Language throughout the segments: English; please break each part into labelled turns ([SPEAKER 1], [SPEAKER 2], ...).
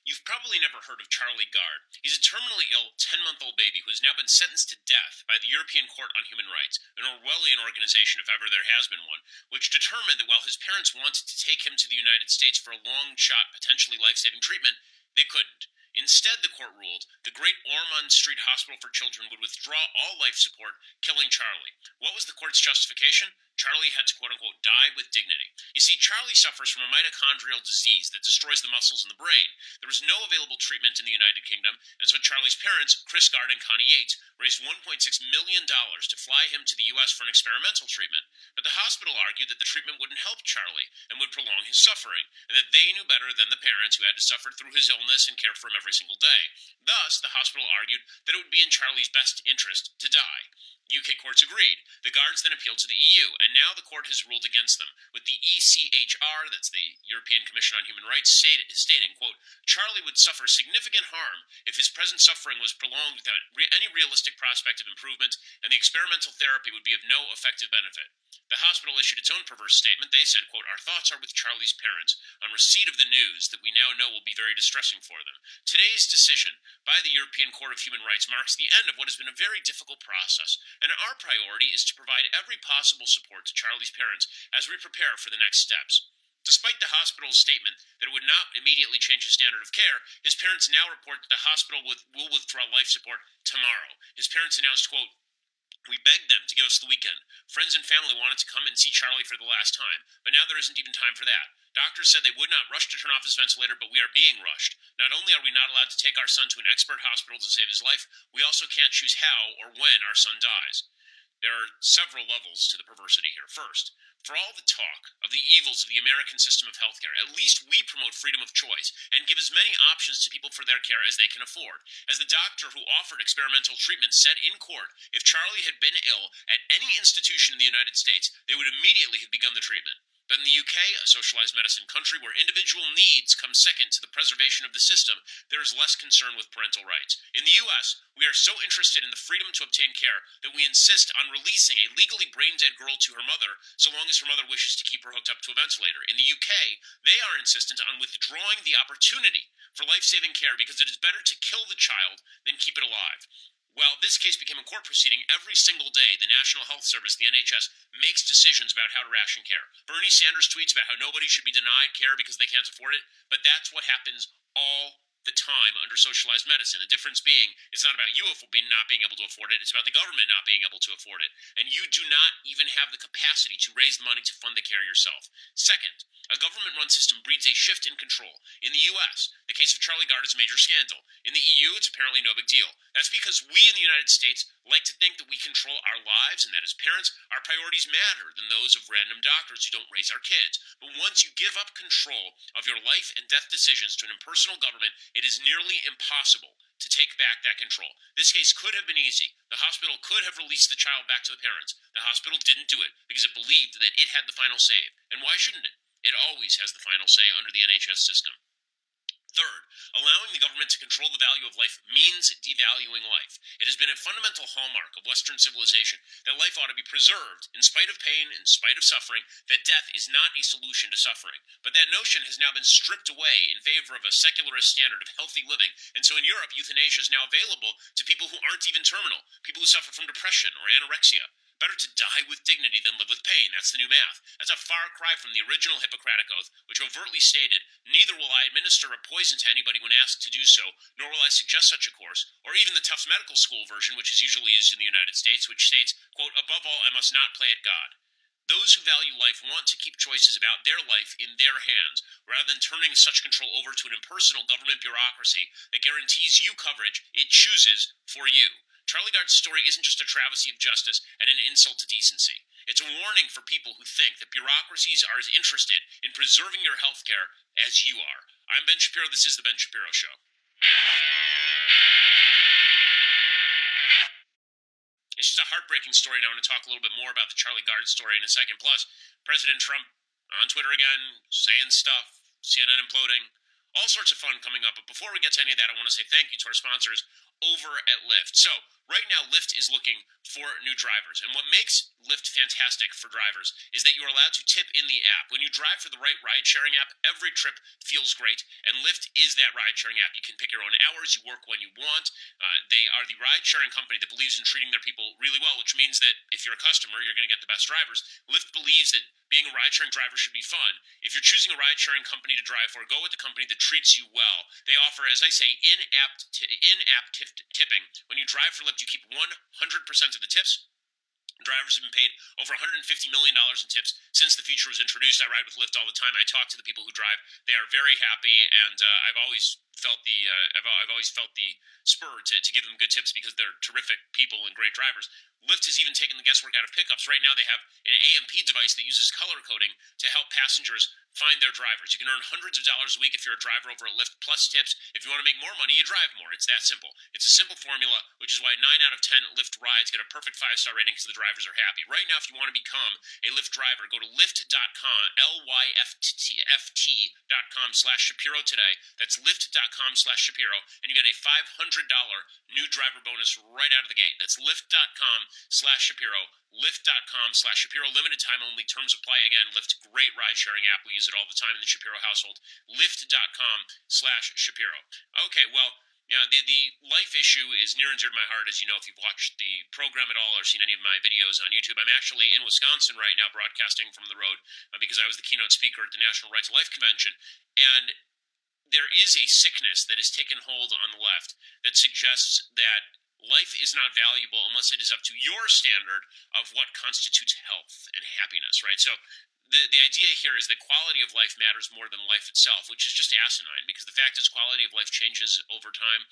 [SPEAKER 1] You've probably never heard of Charlie Gard. He's a terminally ill 10-month-old baby who has now been sentenced to death by the European Court on Human Rights, an Orwellian organization if ever there has been one, which determined that while his parents wanted to take him to the United States for a long-shot, potentially life-saving treatment, they couldn't. Instead, the court ruled, the Great Ormond Street Hospital for Children would withdraw all life support, killing Charlie. What was the court's justification? Charlie had to quote-unquote die with dignity. You see, Charlie suffers from a mitochondrial disease that destroys the muscles in the brain. There was no available treatment in the United Kingdom, and so Charlie's parents, Chris Gard and Connie Yates, raised $1.6 million to fly him to the U.S. for an experimental treatment. But the hospital argued that the treatment wouldn't help Charlie and would prolong his suffering, and that they knew better than the parents who had to suffer through his illness and care for him every single day. Thus, the hospital argued that it would be in Charlie's best interest to die. UK courts agreed. The Guards then appealed to the EU, and now the court has ruled against them, with the ECHR, that's the European Commission on Human Rights, stating, quote, Charlie would suffer significant harm if his present suffering was prolonged without any realistic prospect of improvement, and the experimental therapy would be of no effective benefit. The hospital issued its own perverse statement. They said, quote, our thoughts are with Charlie's parents on receipt of the news that we now know will be very distressing for them. Today's decision by the European Court of Human Rights marks the end of what has been a very difficult process, and our priority is to provide every possible support to Charlie's parents as we prepare for the next steps. Despite the hospital's statement that it would not immediately change the standard of care, his parents now report that the hospital will withdraw life support tomorrow. His parents announced, quote, we begged them to give us the weekend. Friends and family wanted to come and see Charlie for the last time, but now there isn't even time for that. Doctors said they would not rush to turn off his ventilator, but we are being rushed. Not only are we not allowed to take our son to an expert hospital to save his life, we also can't choose how or when our son dies. There are several levels to the perversity here. First, for all the talk of the evils of the American system of healthcare, at least we promote freedom of choice and give as many options to people for their care as they can afford. As the doctor who offered experimental treatment said in court, if Charlie had been ill at any institution in the United States, they would immediately have begun the treatment. But in the UK, a socialized medicine country where individual needs come second to the preservation of the system, there is less concern with parental rights. In the US, we are so interested in the freedom to obtain care that we insist on releasing a legally brain-dead girl to her mother so long as her mother wishes to keep her hooked up to a ventilator. In the UK, they are insistent on withdrawing the opportunity for life-saving care because it is better to kill the child than keep it alive. While this case became a court proceeding, every single day the National Health Service, the NHS, makes decisions about how to ration care. Bernie Sanders tweets about how nobody should be denied care because they can't afford it, but that's what happens all the time under socialized medicine. The difference being, it's not about you not being able to afford it, it's about the government not being able to afford it. And you do not even have the capacity to raise the money to fund the care yourself. Second, a government-run system breeds a shift in control. In the U.S., the case of Charlie Gard is a major scandal. In the EU, it's apparently no big deal. That's because we in the United States like to think that we control our lives and that as parents, our priorities matter than those of random doctors who don't raise our kids. But once you give up control of your life and death decisions to an impersonal government, it is nearly impossible to take back that control. This case could have been easy. The hospital could have released the child back to the parents. The hospital didn't do it because it believed that it had the final say. And why shouldn't it? It always has the final say under the NHS system. Third, allowing the government to control the value of life means devaluing life. It has been a fundamental hallmark of Western civilization that life ought to be preserved in spite of pain, in spite of suffering, that death is not a solution to suffering. But that notion has now been stripped away in favor of a secularist standard of healthy living, and so in Europe, euthanasia is now available to people who aren't even terminal, people who suffer from depression or anorexia. Better to die with dignity than live with pain. That's the new math. That's a far cry from the original Hippocratic Oath, which overtly stated, neither will I administer a poison to anybody when asked to do so, nor will I suggest such a course, or even the Tufts Medical School version, which is usually used in the United States, which states, quote, above all, I must not play at God. Those who value life want to keep choices about their life in their hands, rather than turning such control over to an impersonal government bureaucracy that guarantees you coverage it chooses for you. Charlie Gard's story isn't just a travesty of justice and an insult to decency. It's a warning for people who think that bureaucracies are as interested in preserving your health care as you are. I'm Ben Shapiro. This is The Ben Shapiro Show. It's just a heartbreaking story. Now I want to talk a little bit more about the Charlie Gard story in a second. Plus, President Trump on Twitter again, saying stuff, CNN imploding, all sorts of fun coming up. But before we get to any of that, I want to say thank you to our sponsors over at Lyft. So, right now Lyft is looking for new drivers. And what makes Lyft fantastic for drivers is that you're allowed to tip in the app. When you drive for the right ride-sharing app, every trip feels great, and Lyft is that ride-sharing app. You can pick your own hours, you work when you want. They are the ride-sharing company that believes in treating their people really well, which means that if you're a customer, you're going to get the best drivers. Lyft believes that being a ride-sharing driver should be fun. If you're choosing a ride-sharing company to drive for, go with the company that treats you well. They offer, as I say, in-app tipping. When you drive for Lyft, you keep 100% of the tips. Drivers have been paid over $150 million in tips since the feature was introduced. I ride with Lyft all the time. I talk to the people who drive. They are very happy, and I've always felt the spur to give them good tips because they're terrific people and great drivers. Lyft has even taken the guesswork out of pickups. Right now, they have an AMP device that uses color coding to help passengers find their drivers. You can earn hundreds of dollars a week if you're a driver over at Lyft, plus tips. If you want to make more money, you drive more. It's that simple. It's a simple formula, which is why 9 out of 10 Lyft rides get a perfect 5-star rating because the drivers are happy. Right now, if you want to become a Lyft driver, go to lyft.com, lyft.com/Shapiro today. That's lyft.com/Shapiro, and you get a $500 new driver bonus right out of the gate. That's lyft.com/Shapiro, lyft.com/Shapiro. Limited time only. Terms apply. Again, Lyft, great ride-sharing app. We use it all the time in the Shapiro household. Lyft.com/Shapiro. Okay, well, yeah, the life issue is near and dear to my heart, as you know, if you've watched the program at all or seen any of my videos on YouTube. I'm actually in Wisconsin right now broadcasting from the road because I was the keynote speaker at the National Right to Life Convention. And there is a sickness that has taken hold on the left that suggests that life is not valuable unless it is up to your standard of what constitutes health and happiness, right? So the idea here is that quality of life matters more than life itself, which is just asinine, because the fact is quality of life changes over time.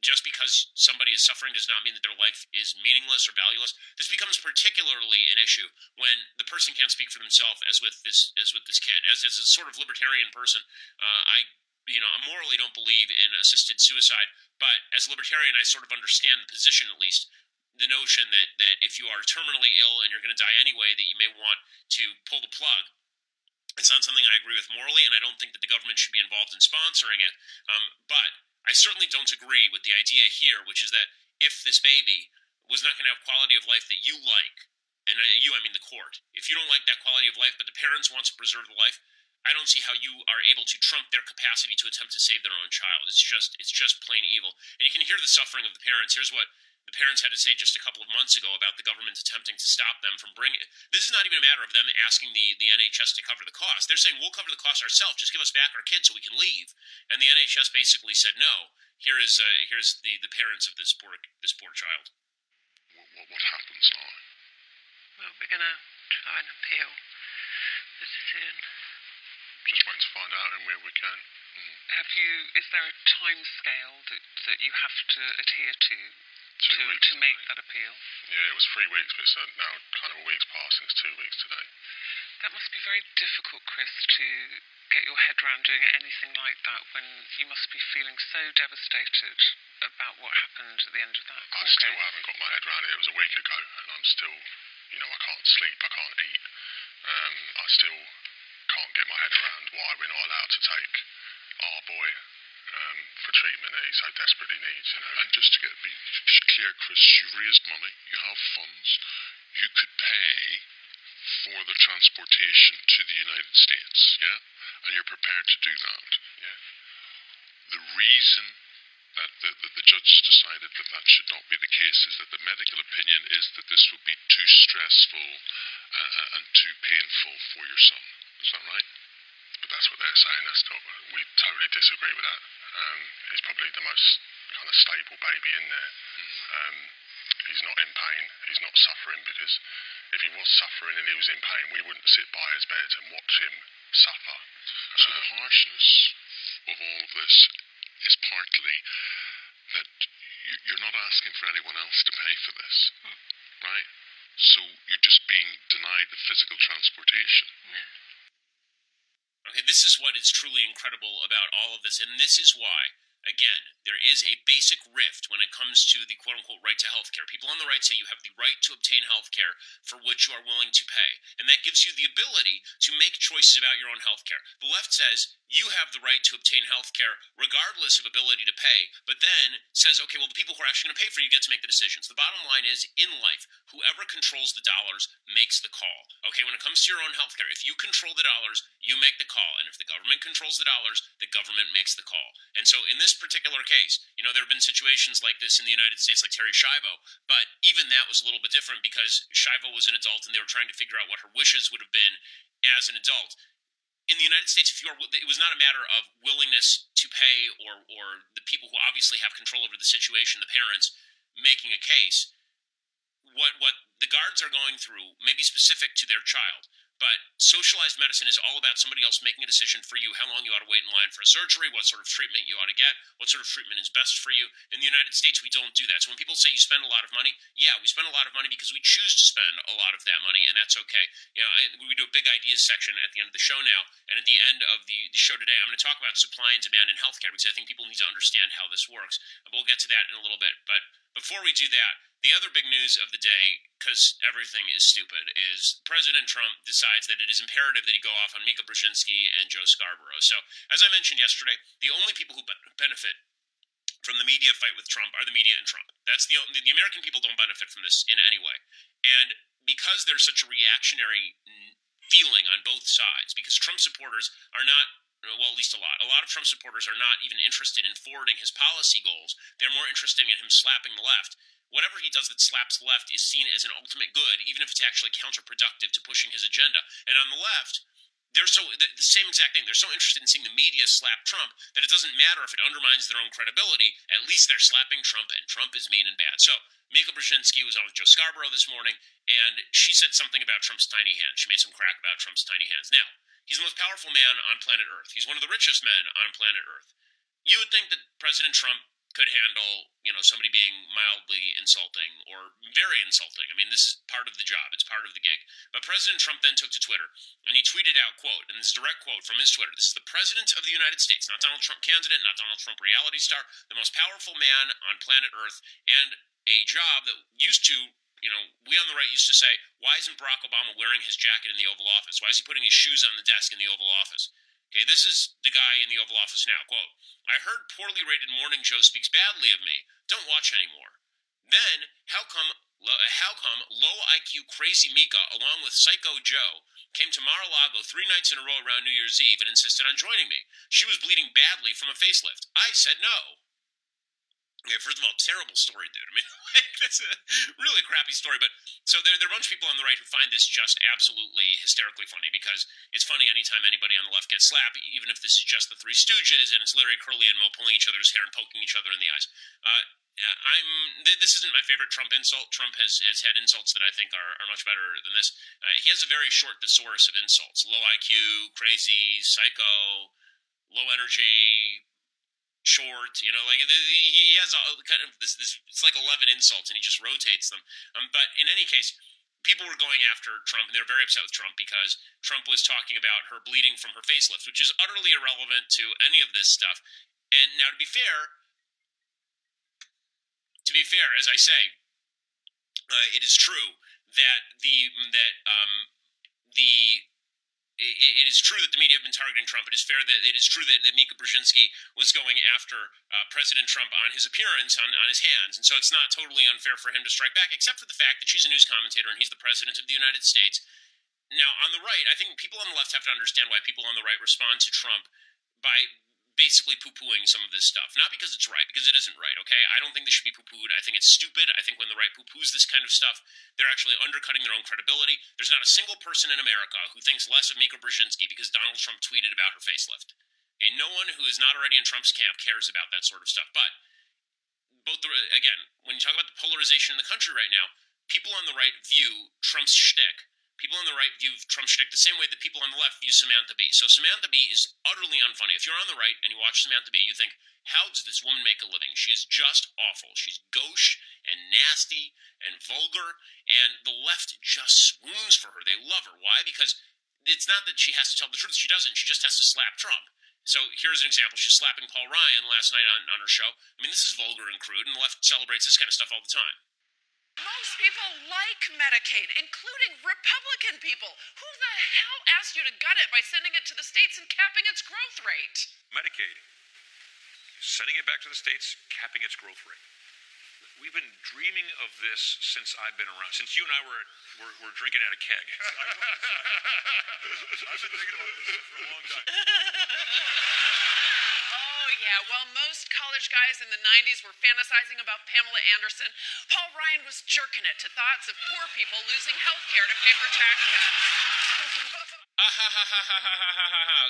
[SPEAKER 1] Just because somebody is suffering does not mean that their life is meaningless or valueless. This becomes particularly an issue when the person can't speak for themselves, as with this kid. As a sort of libertarian person, I morally don't believe in assisted suicide, but as a libertarian, I sort of understand the position, at least. The notion that if you are terminally ill and you're going to die anyway, that you may want to pull the plug. It's not something I agree with morally, and I don't think that the government should be involved in sponsoring it. But I certainly don't agree with the idea here, which is that if this baby was not going to have quality of life that you like, and I mean the court, if you don't like that quality of life, but the parents want to preserve the life, I don't see how you are able to trump their capacity to attempt to save their own child. It's just plain evil. And you can hear the suffering of the parents. Here's what the parents had to say just a couple of months ago about the government attempting to stop them from bringing it. This is not even a matter of them asking the NHS to cover the cost. They're saying, we'll cover the cost ourselves. Just give us back our kids so we can leave. And the NHS basically said, no. Here's the parents of this poor child.
[SPEAKER 2] What happens now?
[SPEAKER 3] Well, we're going to try and appeal the decision.
[SPEAKER 2] Just waiting to find out and where we can.
[SPEAKER 3] Is there a time scale that you have to adhere to make that appeal?
[SPEAKER 2] Yeah, it was 3 weeks, but it's now kind of a week's passing. It's 2 weeks today.
[SPEAKER 3] That must be very difficult, Chris, to get your head around doing anything like that when you must be feeling so devastated about what happened at the end of that court
[SPEAKER 2] I still
[SPEAKER 3] case.
[SPEAKER 2] haven't got my head around it. It was a week ago, and I'm still, I can't sleep, I can't eat. I still can't get my head around why we're not allowed to take our boy for treatment that he so desperately needs.
[SPEAKER 4] And just to be clear, Chris, you've raised money, you have funds, you could pay for the transportation to the United States, yeah? And you're prepared to do that.
[SPEAKER 2] Yeah.
[SPEAKER 4] The reason that the judges decided that should not be the case is that the medical opinion is that this would be too stressful and too painful for your son. Is that right?
[SPEAKER 2] But that's what they're saying. We totally disagree with that. He's probably the most kind of stable baby in there. He's not in pain. He's not suffering, because if he was suffering and he was in pain, we wouldn't sit by his bed and watch him suffer.
[SPEAKER 4] So the harshness of all of this is partly that you're not asking for anyone else to pay for this, right? So you're just being denied the physical transportation.
[SPEAKER 1] Okay, this is what is truly incredible about all of this, and this is why, again, there is a basic rift when it comes to the quote-unquote right to health care. People on the right say you have the right to obtain health care for which you are willing to pay, and that gives you the ability to make choices about your own health care. The left says you have the right to obtain health care regardless of ability to pay, but then says, okay, well, the people who are actually going to pay for you get to make the decisions. The bottom line is, in life, whoever controls the dollars makes the call. Okay, when it comes to your own health care, if you control the dollars, you make the call, and if the government controls the dollars, the government makes the call. And so in this particular case, there have been situations like this in the United States, like Terry Schiavo, but even that was a little bit different because Schiavo was an adult and they were trying to figure out what her wishes would have been as an adult. In the United States, it was not a matter of willingness to pay or the people who obviously have control over the situation, the parents, making a case. What the guards are going through may be specific to their child, but socialized medicine is all about somebody else making a decision for you, how long you ought to wait in line for a surgery, what sort of treatment you ought to get, what sort of treatment is best for you. In the United States, we don't do that. So when people say you spend a lot of money, yeah, we spend a lot of money because we choose to spend a lot of that money, and that's okay. We do a big ideas section at the end of the show now, and at the end of the show today, I'm going to talk about supply and demand in healthcare because I think people need to understand how this works. We'll get to that in a little bit, but before we do that, the other big news of the day, because everything is stupid, is President Trump decides that it is imperative that he go off on Mika Brzezinski and Joe Scarborough. So, as I mentioned yesterday, the only people who benefit from the media fight with Trump are the media and Trump. That's the American people don't benefit from this in any way. And because there's such a reactionary feeling on both sides, because Trump supporters are not, well, at least a lot of Trump supporters are not even interested in forwarding his policy goals. They're more interested in him slapping the left. Whatever he does that slaps the left is seen as an ultimate good, even if it's actually counterproductive to pushing his agenda. And on the left, they're the same exact thing. They're so interested in seeing the media slap Trump that it doesn't matter if it undermines their own credibility. At least they're slapping Trump, and Trump is mean and bad. So Mika Brzezinski was on with Joe Scarborough this morning, and she said something about Trump's tiny hands. She made some crack about Trump's tiny hands. Now, he's the most powerful man on planet Earth. He's one of the richest men on planet Earth. You would think that President Trump could handle, somebody being mildly insulting or very insulting. I mean, this is part of the job. It's part of the gig. But President Trump then took to Twitter, and he tweeted out, quote, and this is a direct quote from his Twitter, "This is the President of the United States, not Donald Trump candidate, not Donald Trump reality star, the most powerful man on planet Earth, and a job that used to, we on the right used to say, why isn't Barack Obama wearing his jacket in the Oval Office? Why is he putting his shoes on the desk in the Oval Office?" Okay, this is the guy in the Oval Office now. Quote, "I heard poorly rated Morning Joe speaks badly of me. Don't watch anymore. Then, how come low IQ crazy Mika, along with Psycho Joe, came to Mar-a-Lago 3 nights in a row around New Year's Eve and insisted on joining me? She was bleeding badly from a facelift. I said no." Okay, first of all, terrible story, dude. I mean, that's a really crappy story. But so there are a bunch of people on the right who find this just absolutely hysterically funny because it's funny anytime anybody on the left gets slapped, even if this is just the Three Stooges and it's Larry, Curly, and Moe pulling each other's hair and poking each other in the eyes. This isn't my favorite Trump insult. Trump has had insults that I think are much better than this. He has a very short thesaurus of insults: low IQ, crazy, psycho, low energy, short, he has kind of this it's like 11 insults and he just rotates them. But in any case, people were going after Trump and they were very upset with Trump because Trump was talking about her bleeding from her facelift, which is utterly irrelevant to any of this stuff. And now to be fair, as I say, it is true that it is true that the media have been targeting Trump. It is true that Mika Brzezinski was going after President Trump on his appearance, on his hands. And so it's not totally unfair for him to strike back, except for the fact that she's a news commentator and he's the President of the United States. Now, on the right, I think people on the left have to understand why people on the right respond to Trump by basically poo-pooing some of this stuff. Not because it's right, because it isn't right, okay? I don't think this should be poo-pooed. I think it's stupid. I think when the right poo-poos this kind of stuff, they're actually undercutting their own credibility. There's not a single person in America who thinks less of Mika Brzezinski because Donald Trump tweeted about her facelift. Okay? No one who is not already in Trump's camp cares about that sort of stuff. But, again, when you talk about the polarization in the country right now, people on the right view Trump's shtick. People on the right view Trump shtick the same way that people on the left view Samantha Bee. So Samantha Bee is utterly unfunny. If you're on the right and you watch Samantha Bee, you think, how does this woman make a living? She is just awful. She's gauche and nasty and vulgar, and the left just swoons for her. They love her. Why? Because it's not that she has to tell the truth. She doesn't. She just has to slap Trump. So here's an example. She's slapping Paul Ryan last night on her show. I mean, this is vulgar and crude, and the left celebrates this kind of stuff all the time.
[SPEAKER 5] Most people like Medicaid, including Republican people. Who the hell asked you to gut it by sending it to the states and capping its growth rate?
[SPEAKER 6] Medicaid. Sending it back to the states, capping its growth rate. We've been dreaming of this since I've been around. Since you and I were drinking out of keg. I've been thinking about this for a long time.
[SPEAKER 5] Oh, yeah. While most college guys in the 90s were fantasizing about Pamela Anderson, Paul Ryan was jerking it to thoughts of poor people losing health care to pay for tax cuts.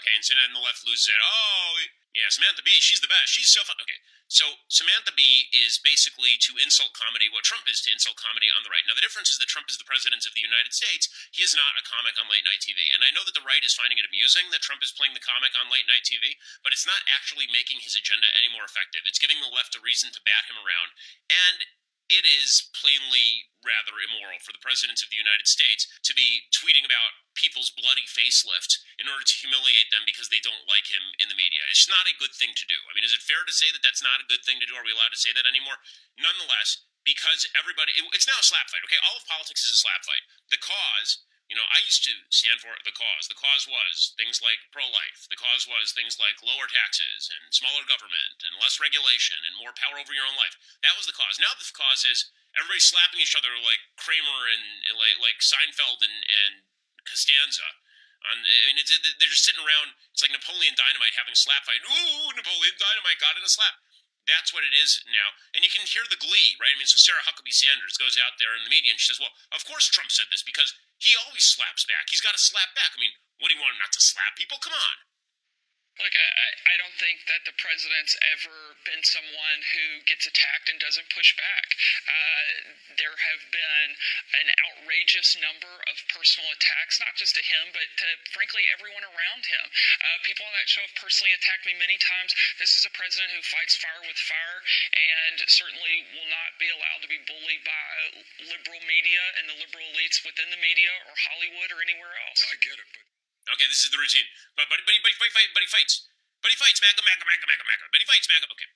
[SPEAKER 1] Okay, and so then the left loses it. Oh, yeah, Samantha Bee, she's the best. She's so fun. Okay, so Samantha Bee is basically to insult comedy what Trump is to insult comedy on the right. Now, the difference is that Trump is the president of the United States. He is not a comic on late-night TV. And I know that the right is finding it amusing that Trump is playing the comic on late-night TV, but it's not actually making his agenda any more effective. It's giving the left a reason to bat him around. And it is plainly rather immoral for the president of the United States to be tweeting about people's bloody facelift in order to humiliate them because they don't like him in the media. It's not a good thing to do. I mean, is it fair to say that that's not a good thing to do? Are we allowed to say that anymore? Nonetheless, because everybody, it's now a slap fight, okay? All of politics is a slap fight. The cause, I used to stand for the cause. The cause was things like pro-life. The cause was things like lower taxes and smaller government and less regulation and more power over your own life. That was the cause. Now the cause is everybody slapping each other like Kramer and like Seinfeld and Costanza. They're just sitting around. It's like Napoleon Dynamite having a slap fight. Ooh, Napoleon Dynamite got in a slap. That's what it is now. And you can hear the glee, right? I mean, so Sarah Huckabee Sanders goes out there in the media and she says, well, of course Trump said this because he always slaps back. He's got to slap back. I mean, what do you want him not to slap people? Come on.
[SPEAKER 3] Look, I don't think that the president's ever been someone who gets attacked and doesn't push back. There have been an outrageous number of personal attacks, not just to him, but to, frankly, everyone around him. People on that show have personally attacked me many times. This is a president who fights fire with fire and certainly will not be allowed to be bullied by liberal media and the liberal elites within the media or Hollywood or anywhere else.
[SPEAKER 6] I get it, but...
[SPEAKER 1] Okay, this is the routine. But he fights. But he fights. MAGA. But he fights MAGA. Okay.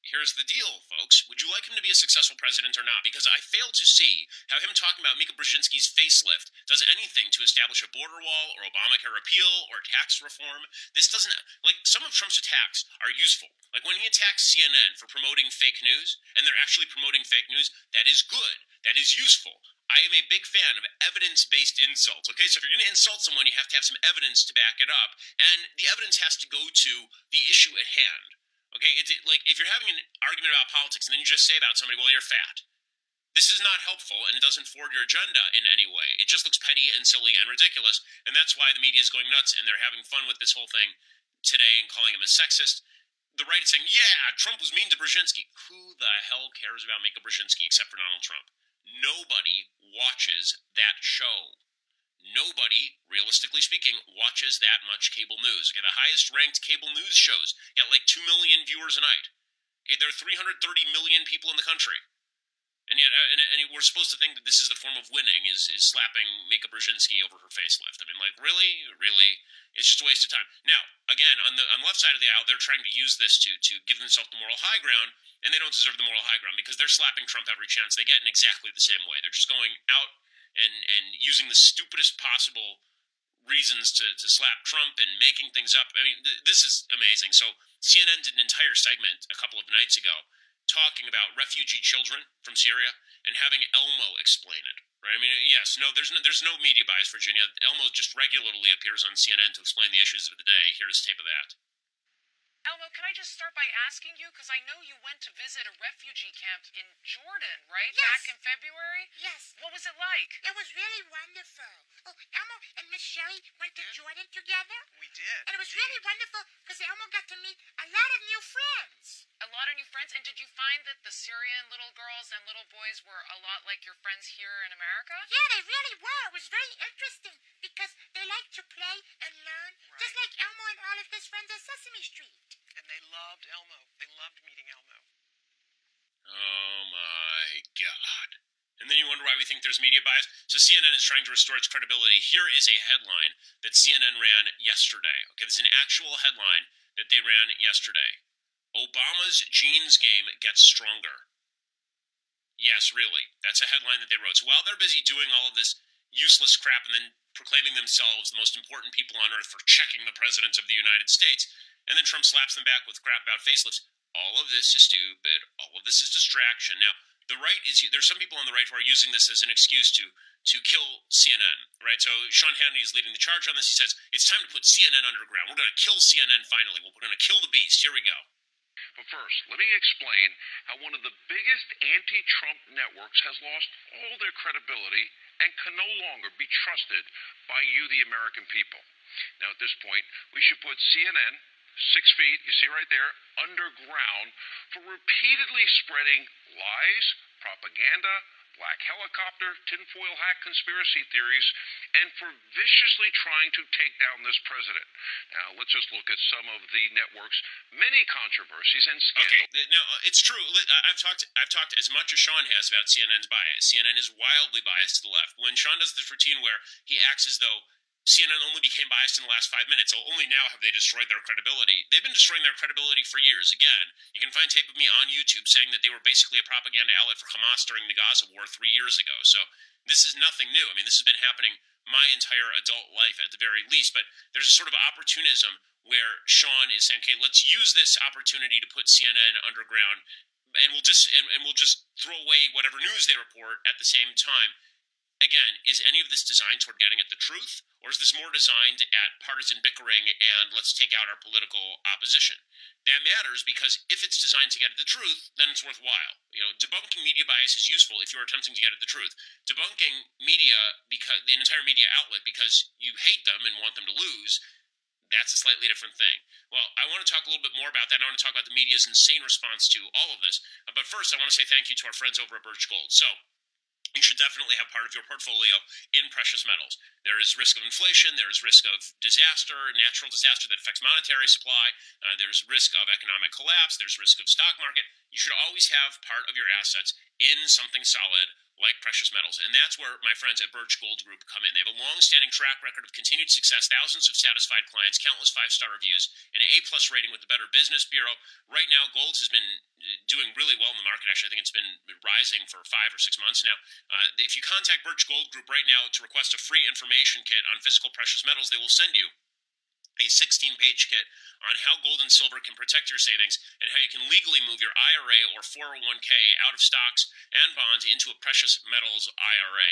[SPEAKER 1] Here's the deal, folks. Would you like him to be a successful president or not? Because I fail to see how him talking about Mika Brzezinski's facelift does anything to establish a border wall or Obamacare repeal or tax reform. This doesn't... Like, some of Trump's attacks are useful. Like, when he attacks CNN for promoting fake news, and they're actually promoting fake news, that is good. That is useful. I am a big fan of evidence-based insults, okay? So if you're going to insult someone, you have to have some evidence to back it up, and the evidence has to go to the issue at hand, okay? Like, if you're having an argument about politics and then you just say about somebody, well, you're fat, this is not helpful, and it doesn't forward your agenda in any way. It just looks petty and silly and ridiculous, and that's why the media is going nuts, and they're having fun with this whole thing today and calling him a sexist. The right is saying, yeah, Trump was mean to Brzezinski. Who the hell cares about Mika Brzezinski except for Donald Trump? Nobody watches that show. Nobody, realistically speaking, watches that much cable news. Okay, the highest ranked cable news shows got like 2 million viewers a night. Okay, there are 330 million people in the country. And yet, and we're supposed to think that this is the form of winning, is slapping Mika Brzezinski over her facelift. I mean, like, really? It's just a waste of time. Now, again, on the left side of the aisle, they're trying to use this to give themselves the moral high ground, and they don't deserve the moral high ground because they're slapping Trump every chance they get in exactly the same way. They're just going out and using the stupidest possible reasons to slap Trump and making things up. I mean, this is amazing. So CNN did an entire segment a couple of nights ago talking about refugee children from Syria and having Elmo explain it. Right? I mean, yes, no, there's no media bias, Virginia. Elmo just regularly appears on CNN to explain the issues of the day. Here's a tape of that.
[SPEAKER 5] Elmo, can I just start by asking you, because I know you went to visit a refugee camp in Jordan, right?
[SPEAKER 7] Yes.
[SPEAKER 5] Back in February?
[SPEAKER 7] Yes.
[SPEAKER 5] What was it like?
[SPEAKER 7] It was really wonderful. Oh, Elmo and Miss Sherry went to Jordan together.
[SPEAKER 5] We did.
[SPEAKER 7] And it was really wonderful because Elmo got to meet a lot of new friends.
[SPEAKER 5] A lot of new friends? And did you find that the Syrian little girls and little boys were a lot like your friends here in America?
[SPEAKER 7] Yeah, they really were. It was very interesting because they like to play and learn, just like Elmo and all of his friends at Sesame Street.
[SPEAKER 5] And they loved Elmo. They loved meeting Elmo.
[SPEAKER 1] Oh my God. And then you wonder why we think there's media bias. So CNN is trying to restore its credibility. Here is a headline that CNN ran yesterday. Okay, this is an actual headline that they ran yesterday. Obama's genes game gets stronger. Yes, really. That's a headline that they wrote. So while they're busy doing all of this useless crap and then proclaiming themselves the most important people on earth for checking the president of the United States, and then Trump slaps them back with crap about facelifts, all of this is stupid. All of this is distraction. Now, the right is, there's some people on the right who are using this as an excuse to kill CNN, right? So Sean Hannity is leading the charge on this. He says, it's time to put CNN underground. We're going to kill CNN finally. We're going to kill the beast. Here we go.
[SPEAKER 8] But first, let me explain how one of the biggest anti-Trump networks has lost all their credibility and can no longer be trusted by you, the American people. Now, at this point, we should put CNN, 6 feet, you see right there, underground for repeatedly spreading lies, propaganda, black helicopter, tinfoil hat conspiracy theories, and for viciously trying to take down this president. Now, let's just look at some of the network's many controversies and scandals.
[SPEAKER 1] Okay, now it's true. I've talked as much as Sean has about CNN's bias. CNN is wildly biased to the left. When Sean does this routine where he acts as though CNN only became biased in the last 5 minutes, so only now have they destroyed their credibility. They've been destroying their credibility for years. Again, you can find tape of me on YouTube saying that they were basically a propaganda outlet for Hamas during the Gaza war 3 years ago. So this is nothing new. I mean, this has been happening my entire adult life at the very least. But there's a sort of opportunism where Sean is saying, okay, let's use this opportunity to put CNN underground, and we'll just throw away whatever news they report at the same time. Again, is any of this designed toward getting at the truth, or is this more designed at partisan bickering and let's take out our political opposition? That matters because if it's designed to get at the truth, then it's worthwhile. You know, debunking media bias is useful if you're attempting to get at the truth. Debunking media, because the entire media outlet, because you hate them and want them to lose, that's a slightly different thing. Well, I want to talk a little bit more about that. I want to talk about the media's insane response to all of this. But first, I want to say thank you to our friends over at Birch Gold. So, you should definitely have part of your portfolio in precious metals. There is risk of inflation, there is risk of disaster, natural disaster that affects monetary supply, there's risk of economic collapse, there's risk of stock market. You should always have part of your assets in something solid like precious metals. And that's where my friends at Birch Gold Group come in. They have a long-standing track record of continued success, thousands of satisfied clients, countless 5-star reviews, an A-plus rating with the Better Business Bureau. Right now, gold has been doing really well in the market. Actually, I think it's been rising for 5 or 6 months now. If you contact Birch Gold Group right now to request a free information kit on physical precious metals, they will send you a 16-page kit on how gold and silver can protect your savings and how you can legally move your IRA or 401k out of stocks and bonds into a precious metals IRA.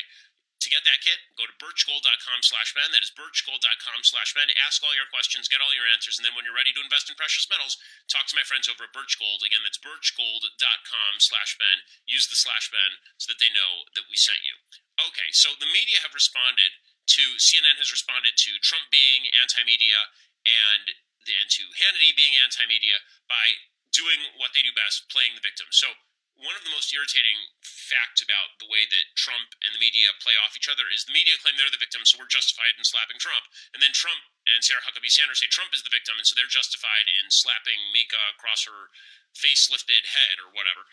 [SPEAKER 1] To get that kit, go to birchgold.com/Ben. That is birchgold.com/Ben. Ask all your questions, get all your answers, and then when you're ready to invest in precious metals, talk to my friends over at Birch Gold. Again, that's birchgold.com/Ben. Use the /Ben so that they know that we sent you. Okay, so the media have responded to, CNN has responded to Trump being anti-media and to Hannity being anti-media by doing what they do best, playing the victim. So one of the most irritating facts about the way that Trump and the media play off each other is the media claim they're the victim, so we're justified in slapping Trump. And then Trump and Sarah Huckabee Sanders say Trump is the victim, and so they're justified in slapping Mika across her face-lifted head or whatever.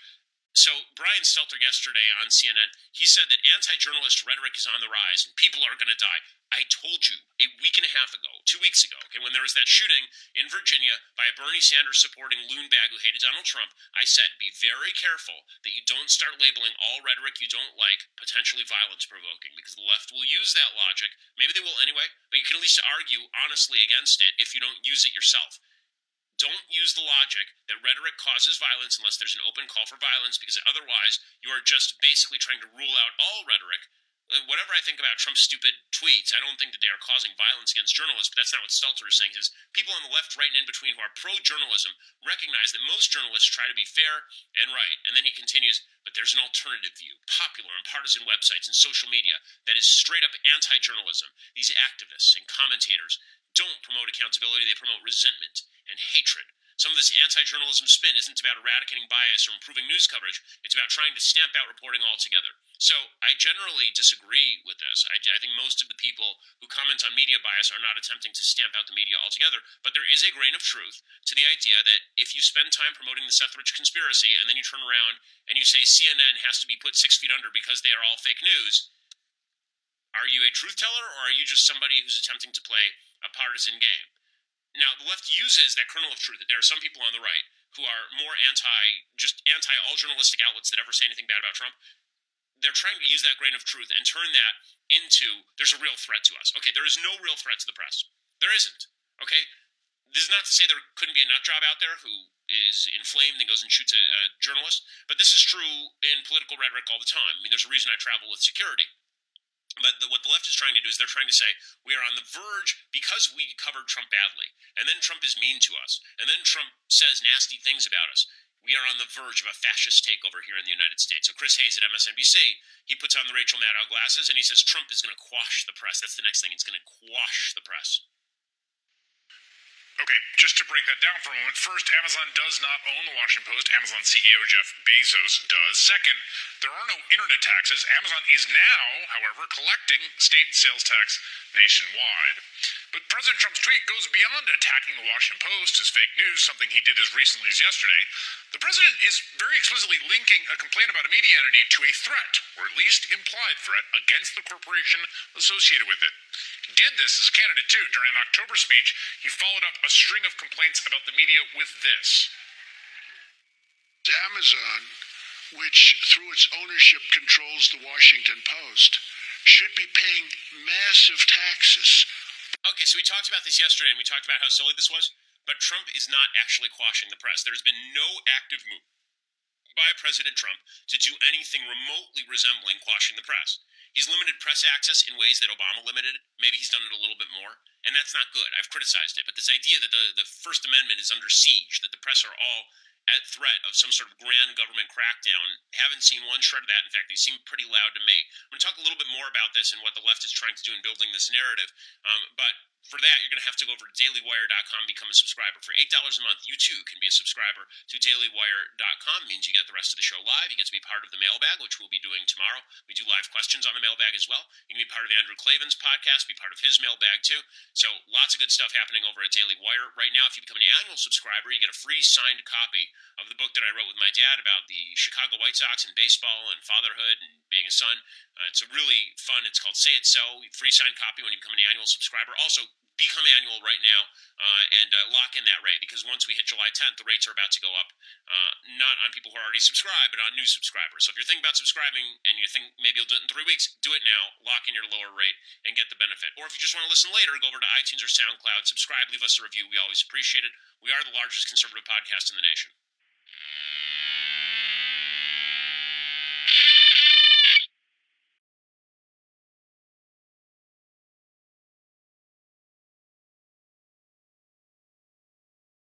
[SPEAKER 1] So Brian Stelter yesterday on CNN, he said that anti-journalist rhetoric is on the rise and people are going to die. I told you a week and a half ago, 2 weeks ago, okay, when there was that shooting in Virginia by a Bernie Sanders supporting loon bag who hated Donald Trump, I said be very careful that you don't start labeling all rhetoric you don't like potentially violence-provoking, because the left will use that logic. Maybe they will anyway, but you can at least argue honestly against it if you don't use it yourself. Don't use the logic that rhetoric causes violence unless there's an open call for violence, because otherwise you are just basically trying to rule out all rhetoric. Whatever I think about Trump's stupid tweets, I don't think that they are causing violence against journalists, but that's not what Stelter is saying. Is people on the left, right, and in between who are pro-journalism recognize that most journalists try to be fair and right. And then he continues, but there's an alternative view, popular on partisan websites and social media, that is straight up anti-journalism. These activists and commentators don't promote accountability, they promote resentment and hatred. Some of this anti-journalism spin isn't about eradicating bias or improving news coverage. It's about trying to stamp out reporting altogether. So I generally disagree with this. I think most of the people who comment on media bias are not attempting to stamp out the media altogether, but there is a grain of truth to the idea that if you spend time promoting the Seth Rich conspiracy and then you turn around and you say CNN has to be put 6 feet under because they are all fake news, are you a truth teller or are you just somebody who's attempting to play a partisan game? Now, the left uses that kernel of truth that there are some people on the right who are more anti all journalistic outlets that ever say anything bad about Trump. They're trying to use that grain of truth and turn that into there's a real threat to us. Okay, there is no real threat to the press. There isn't. Okay? This is not to say there couldn't be a nut job out there who is inflamed and goes and shoots a journalist, but this is true in political rhetoric all the time. I mean, there's a reason I travel with security. But what the left is trying to do is they're trying to say we are on the verge because we covered Trump badly, and then Trump is mean to us, and then Trump says nasty things about us. We are on the verge of a fascist takeover here in the United States. So Chris Hayes at MSNBC, he puts on the Rachel Maddow glasses and he says Trump is going to quash the press. That's the next thing. It's going to quash the press.
[SPEAKER 9] Okay, just to break that down for a moment. First, Amazon does not own the Washington Post. Amazon CEO Jeff Bezos does. Second, there are no internet taxes. Amazon is now, however, collecting state sales tax nationwide. But President Trump's tweet goes beyond attacking the Washington Post as fake news, something he did as recently as yesterday. The president is very explicitly linking a complaint about a media entity to a threat, or at least implied threat, against the corporation associated with it. He did this as a candidate, too. During an October speech, he followed up a string of complaints about the media with this.
[SPEAKER 10] Amazon, which through its ownership controls the Washington Post, should be paying massive taxes.
[SPEAKER 1] Okay, so we talked about this yesterday, and we talked about how silly this was, but Trump is not actually quashing the press. There's been no active move by President Trump to do anything remotely resembling quashing the press. He's limited press access in ways that Obama limited. Maybe he's done it a little bit more, and that's not good. I've criticized it, but this idea that the First Amendment is under siege, that the press are all at threat of some sort of grand government crackdown, haven't seen one shred of that. In fact, they seem pretty loud to me. I'm going to talk a little bit more about this and what the left is trying to do in building this narrative, but for that, you're going to have to go over to dailywire.com, become a subscriber. For $8 a month, you too can be a subscriber to dailywire.com. It means you get the rest of the show live. You get to be part of the mailbag, which we'll be doing tomorrow. We do live questions on the mailbag as well. You can be part of Andrew Klavan's podcast, be part of his mailbag too. So lots of good stuff happening over at Daily Wire. Right now, if you become an annual subscriber, you get a free signed copy of the book that I wrote with my dad about the Chicago White Sox and baseball and fatherhood and being a son. It's a really fun, it's called Say It So, free signed copy when you become an annual subscriber. Also, become annual right now and lock in that rate, because once we hit July 10th, the rates are about to go up, not on people who are already subscribed, but on new subscribers. So if you're thinking about subscribing and you think maybe you'll do it in 3 weeks, do it now, lock in your lower rate, and get the benefit. Or if you just want to listen later, go over to iTunes or SoundCloud, subscribe, leave us a review. We always appreciate it. We are the largest conservative podcast in the nation.